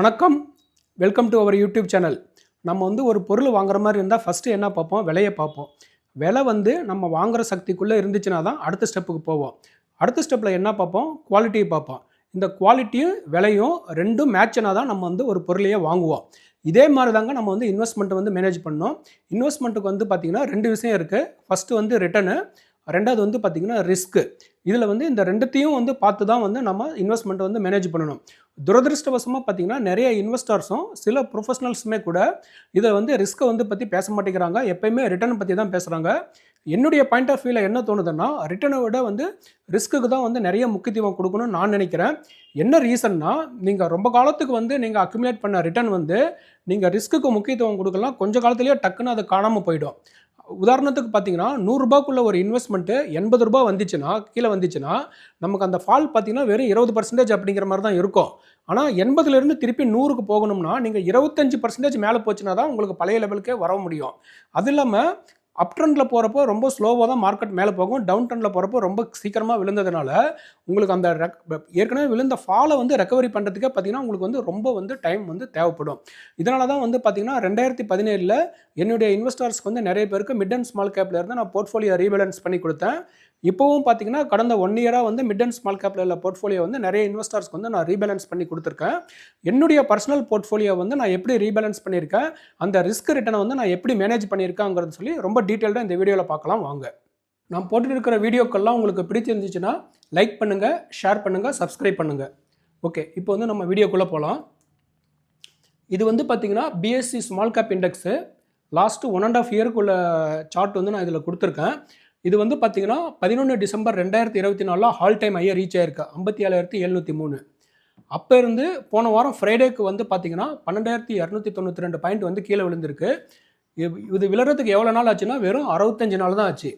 வணக்கம். Welcome to our YouTube channel. நம்ம வந்து ஒரு பொருள் வாங்குற மாதிரி இருந்தால் ஃபஸ்ட்டு என்ன பார்ப்போம்? விலையை பார்ப்போம். விலை வந்து நம்ம வாங்குற சக்திக்குள்ளே இருந்துச்சுன்னா தான் அடுத்த ஸ்டெப்புக்கு போவோம். அடுத்த ஸ்டெப்பில் என்ன பார்ப்போம்? குவாலிட்டியை பார்ப்போம். இந்த குவாலிட்டியும் விலையும் ரெண்டும் மேட்ச்னா தான் நம்ம வந்து ஒரு பொருளையே வாங்குவோம். இதே மாதிரி தாங்க நம்ம வந்து இன்வெஸ்ட்மெண்ட்டை வந்து மேனேஜ் பண்ணணும். இன்வெஸ்ட்மெண்ட்டுக்கு வந்து பார்த்திங்கன்னா 2 விஷயம் இருக்குது. ஃபஸ்ட்டு வந்து ரிட்டர்னு, ரெண்டாவது வந்து பார்த்திங்கன்னா ரிஸ்க்கு. இதில் வந்து இந்த ரெண்டுத்தையும் வந்து பார்த்து தான் வந்து நம்ம இன்வெஸ்ட்மெண்ட்டை வந்து மேனேஜ் பண்ணணும். துரதிருஷ்டவசமாக பார்த்திங்கன்னா நிறைய இன்வெஸ்டர்ஸும் சில ப்ரொஃபஷனல்ஸுமே கூட இதை வந்து ரிஸ்க்கை வந்து பற்றி பேச மாட்டேங்கிறாங்க. எப்பயுமே ரிட்டர்ன் பற்றி தான் பேசுகிறாங்க. என்னுடைய பாயிண்ட் ஆஃப் வியூவில் என்ன தோணுதுன்னா, ரிட்டர்னை விட வந்து ரிஸ்க்குக்கு தான் வந்து நிறைய முக்கியத்துவம் கொடுக்கணும்னு நான் நினைக்கிறேன். என்ன ரீசன்னா, நீங்கள் ரொம்ப காலத்துக்கு வந்து நீங்கள் அக்யூமுலேட் பண்ண ரிட்டர்ன் வந்து நீங்கள் ரிஸ்க்குக்கு முக்கியத்துவம் கொடுக்கலாம், கொஞ்சம் காலத்துலேயே டக்குன்னு அது காணாமல் போயிடும். உதாரணத்துக்கு பார்த்தீங்கன்னா, ₹100க்குள்ள ஒரு இன்வெஸ்ட்மெண்ட்டு ₹80 வந்துச்சுன்னா, கீழே வந்துச்சுன்னா, நமக்கு அந்த ஃபால் பார்த்தீங்கன்னா வெறும் 20% அப்படிங்கிற மாதிரி தான் இருக்கும். ஆனால் 80லேருந்து திருப்பி 100க்கு போகணும்னா, நீங்கள் 25% மேலே போச்சுன்னா தான் உங்களுக்கு பழைய லெவலுக்கே வர முடியும். அது இல்லாமல் அப் ட்ரெண்டில் போகிறப்போ ரொம்ப ஸ்லோவாக தான் மார்க்கெட் மேலே போகும். டவுன் ட்ரெண்டில் போகிறப்போ ரொம்ப சீக்கிரமாக விழுந்ததுனால உங்களுக்கு அந்த ஏற்கனவே விழுந்த ஃபாலை வந்து ரெக்கவரி பண்ணுறதுக்கே பார்த்தீங்கன்னா உங்களுக்கு வந்து ரொம்ப வந்து டைம் வந்து தேவைப்படும். இதனால தான் வந்து பார்த்தீங்கன்னா 2017 என்னுடைய இன்வெஸ்டர்ஸ்க்கு வந்து நிறைய பேருக்கு மிட் அண்ட் ஸ்மால் கேப்பில் இருந்து நான் போர்ட்ஃபோலியோ ரீபேலன்ஸ் பண்ணி கொடுத்தேன். இப்போவும் பார்த்தீங்கன்னா கடந்த 1 இயராக வந்து மிட் அண்ட் ஸ்மால் கேப்பில் உள்ள போர்ட்ஃபோலியோ வந்து நிறைய இன்வெஸ்டர்ஸ்க்கு வந்து நான் ரீபேலன்ஸ் பண்ணி கொடுத்துருக்கேன். என்னுடைய பர்சனல் போர்ட்ஃபோலியோ வந்து நான் எப்படி ரீபேலன்ஸ் பண்ணியிருக்கேன், அந்த ரிஸ்க் ரிட்டனை வந்து நான் எப்படி மேனேஜ் பண்ணியிருக்கேங்கிறது சொல்லி ரொம்ப டீட்டெயில்டாக இந்த வீடியோவில் பார்க்கலாம் வாங்க. நான் போட்டுருக்கிற வீடியோக்கெல்லாம் உங்களுக்கு பிடிச்சிருந்துச்சுன்னா லைக் பண்ணுங்கள், ஷேர் பண்ணுங்கள், சப்ஸ்கிரைப் பண்ணுங்கள். ஓகே, இப்போ வந்து நம்ம வீடியோக்குள்ளே போகலாம். இது வந்து பார்த்திங்கன்னா BSE small cap index last 1.5 இயருக்குள்ள சார்ட் வந்து நான் இதில் கொடுத்துருக்கேன். இது வந்து பார்த்திங்கன்னா 11 டிசம்பர் 2024 ஆல் டைம் ஹையை ரீச் ஆயிருக்கு 57,703. அப்போ இருந்து போன வாரம் ஃப்ரைடேக்கு வந்து பார்த்திங்கன்னா 12,292 பாயிண்ட் வந்து கீழே விழுந்திருக்கு. இது விழுறதுக்கு எவ்வளோ நாள் ஆச்சுன்னா வெறும் 65 நாள் தான் ஆச்சு.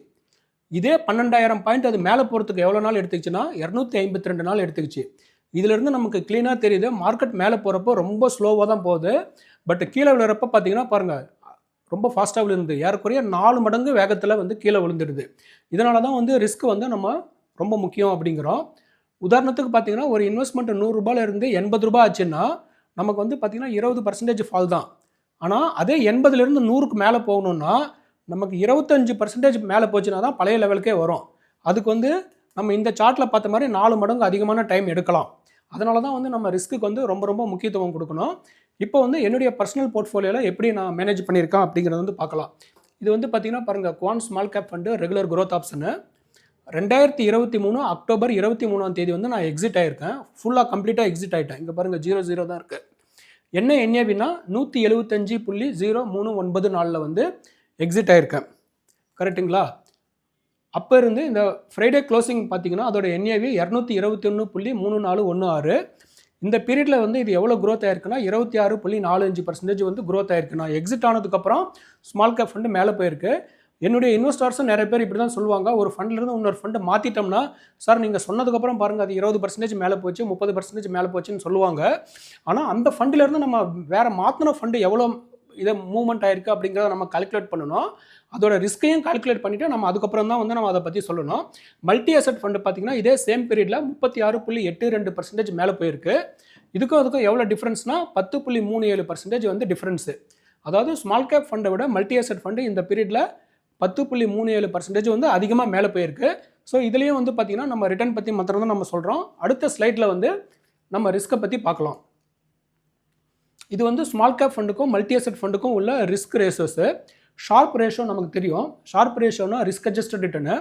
இதே 12,000 பாயிண்ட் அது மேலே போகிறதுக்கு எவ்வளோ நாள் எடுத்துக்கிச்சுன்னா 252 நாள் எடுத்துக்கிச்சு. இதிலிருந்து நமக்கு க்ளீனாக தெரியுது மார்க்கெட் மேலே போகிறப்போ ரொம்ப ஸ்லோவாக தான் போகுது. பட் கீழே விழுறப்போ பார்த்தீங்கன்னா பாருங்கள் ரொம்ப ஃபாஸ்ட்டாக விழுந்து ஏறக்குறைய 4 மடங்கு வேகத்தில் வந்து கீழே விழுந்துடுது. இதனால தான் வந்து ரிஸ்க் வந்து நம்ம ரொம்ப முக்கியம் அப்படிங்கிறோம். உதாரணத்துக்கு பார்த்தீங்கன்னா ஒரு இன்வெஸ்ட்மெண்ட் ₹100 ₹80 ஆச்சுன்னா நமக்கு வந்து பார்த்திங்கன்னா 20% ஃபால் தான். ஆனால் அதே 80லேருந்து 100க்கு மேலே போகணுன்னா நமக்கு 25% மேலே போச்சுன்னா தான் பழைய லெவலுக்கே வரும். அதுக்கு வந்து நம்ம இந்த சார்ட்டில் பார்த்த மாதிரி 4 மடங்கு அதிகமான டைம் எடுக்கலாம். அதனால தான் வந்து நம்ம ரிஸ்க்குக்கு வந்து ரொம்ப ரொம்ப முக்கியத்துவம் கொடுக்கணும். இப்போ வந்து என்னுடைய பர்சனல் போர்ட்ஃபோலியோவில் எப்படி நான் மேனேஜ் பண்ணியிருக்கேன் அப்படிங்கிறத வந்து பார்க்கலாம். இது வந்து பார்த்திங்கன்னா பாருங்கள், Quant small cap fund regular growth option 2023 October 23ஆம் தேதி வந்து நான் எக்ஸிட் ஆகியிருக்கேன். ஃபுல்லாக கம்ப்ளீட்டாக எக்ஸிட் ஆகிட்டேன். இங்கே பாருங்கள் 00 தான் இருக்குது. என்ன என்ஏவினா 175.039 வந்து எக்ஸிட் ஆகியிருக்கேன். கரெக்டுங்களா? அப்போ இருந்து இந்த ஃப்ரைடே க்ளோசிங் பார்த்தீங்கன்னா அதோட என்ஏவி 221.3416. இந்த பீரியடில் வந்து இது எவ்வளோ க்ரோத் ஆயிருக்குன்னா 26.45% வந்து க்ரோத் ஆயிருக்கு. நான் எக்ஸிட் ஆனதுக்கப்புறம் ஸ்மால் கேப் ஃபண்டு மேலே போயிருக்கு. என்னுடைய இன்வெஸ்டர்ஸும் நிறைய பேர் இப்படி தான் சொல்லுவாங்க, ஒரு ஃபண்ட்லேருந்து இன்னொரு ஃபண்டு மாற்றிட்டோம்னா சார் நீங்கள் சொன்னதுக்கப்புறம் பாருங்கள் அது 20% மேலே போச்சு, 30% மேலே போச்சுன்னு சொல்லுவாங்க. ஆனால் அந்த ஃபண்டிலேருந்து நம்ம வேறு மாற்றின ஃபண்டு எவ்வளோ இதை மூவ்மெண்ட் ஆயிருக்கு அப்படிங்கிறத நம்ம கால்குலேட் பண்ணணும். அதோட ரிஸ்கையும் கால்குலேட் பண்ணிவிட்டு நம்ம அதுக்கப்புறம் தான் வந்து நம்ம அதை பற்றி சொல்லணும். மல்டி அசெட் ஃபண்டு பார்த்திங்கன்னா இதே சேம் பீரியடில் 36.82% மேலே போயிருக்கு. அதுக்கும் எவ்வளோ டிஃப்ரென்ஸ்னால் 10.37% வந்து டிஃப்ரென்ஸு. அதாவது ஸ்மால் கேப் ஃபண்டை விட மல்டி அசெட் ஃபண்டு இந்த பீரியடில் 10.37% வந்து அதிகமாக மேலே போயிருக்கு. ஸோ இதுலேயும் வந்து பார்த்திங்கன்னா நம்ம ரிட்டர்ன் பற்றி மாத்திரம் தான் நம்ம சொல்கிறோம். அடுத்த ஸ்லைடில் வந்து நம்ம ரிஸ்க்கை பற்றி பார்க்கலாம். இது வந்து ஸ்மால் கேப் ஃபண்டுக்கும் மல்டி அசெட் ஃபண்டுக்கும் உள்ள ரிஸ்க் ரேஷியோஸு. ஷார்ப் ரேஷியோ நமக்கு தெரியும். ஷார்ப் ரேஷியோனா ரிஸ்க் அட்ஜஸ்டட் ரிட்டர்னு.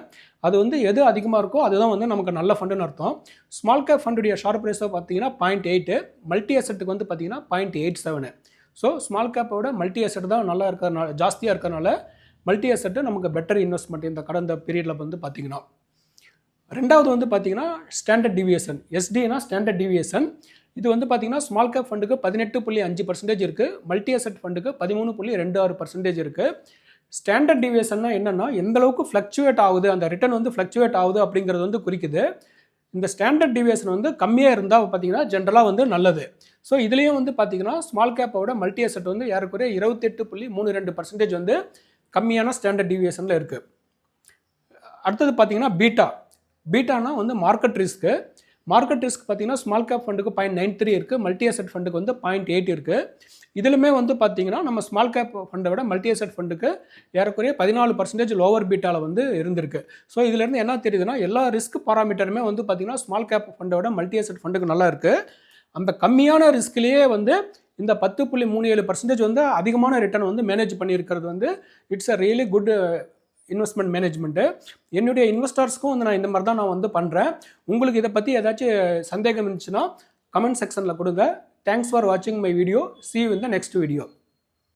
அது வந்து எது அதிகமாக இருக்கோ அதுதான் வந்து நமக்கு நல்ல ஃபண்டுன்னு அர்த்தம். ஸ்மால் கேப் ஃபண்டுடைய ஷார்ப் ரேஷியோ பார்த்தீங்கன்னா 0.8, மல்டி அசெட்டுக்கு வந்து பார்த்தீங்கன்னா 0.87. ஸோ ஸ்மால் கேப்போட மல்டி அசெட் தான் நல்லா இருக்கிறனால, ஜாஸ்தியாக இருக்கிறனால மல்டி அசெட்டு நமக்கு பெட்டர் இன்வெஸ்ட்மெண்ட் இந்த கடந்த பீரியடில் வந்து பார்த்திங்கன்னா. ரெண்டாவது வந்து பார்த்திங்கன்னா ஸ்டாண்டர்ட் டிவியேஷன். எஸ்டினா ஸ்டாண்டர்ட் டிவியேஷன். இது வந்து பார்த்திங்கன்னா ஸ்மால் கேப் ஃபண்டுக்கு 18.5% இருக்குது, மல்டி அசெட் ஃபண்டுக்கு 13.26% இருக்குது. ஸ்டாண்டர்ட் டிவியேஷன்னா என்னென்னா எந்த அளவுக்கு ஃப்ளக்சுவேட் ஆகுது, அந்த ரிட்டர்ன் வந்து ஃப்ளக்சுவேட் ஆகுது அப்படிங்கிறது வந்து குறிக்குது. இந்த ஸ்டாண்டர்ட் டிவியேஷன் வந்து கம்மியாக இருந்தால் பார்த்திங்கன்னா ஜென்ரலாக வந்து நல்லது. ஸோ இதுலேயும் வந்து பார்த்திங்கன்னா ஸ்மால் கேப்போட மல்டி அசெட் வந்து ஏறக்குறைய 28.32% வந்து கம்மியான ஸ்டாண்டர்ட் டிவியேஷனில் இருக்குது. அடுத்தது பார்த்திங்கன்னா பீட்டானா வந்து மார்க்கெட் ரிஸ்க்கு. மார்க்கெட் ரிஸ்க் பார்த்தீங்கன்னா ஸ்மால் கேப் ஃபண்டுக்கு 0.93 இருக்குது, மல்டி அசெட் ஃபண்டுக்கு வந்து 0.8 இருக்குது. இதிலுமே வந்து பார்த்தீங்கன்னா நம்ம ஸ்மால் கேப் ஃபண்டை விட மல்டி அசெட் ஃபண்டுக்கு ஏறக்குறைய 14% லோவர் பீட்டாவில் வந்து இருந்திருக்கு. ஸோ இதிலேருந்து என்ன தெரியுதுன்னா எல்லா ரிஸ்க் பாராமீட்டருமே வந்து பார்த்தீங்கன்னா ஸ்மால் கேப் ஃபண்டை விட மல்டி அசெட் ஃபண்டுக்கு நல்லா இருக்குது. அந்த கம்மியான ரிஸ்க்லேயே வந்து இந்த 10.37% வந்து அதிகமான ரிட்டர்ன் வந்து மேனேஜ் பண்ணியிருக்கிறது வந்து it's a really good investment management. என்னுடைய இன்வெஸ்டர்ஸ்க்கும் வந்து நான் இந்த மாதிரி தான் நான் வந்து பண்ணுறேன். உங்களுக்கு இதை பற்றி ஏதாச்சும் சந்தேகம் இருந்துச்சுன்னா கமெண்ட் செக்ஷனில் கொடுங்க. தேங்க்ஸ் ஃபார் வாட்சிங் my video. See you in the next video.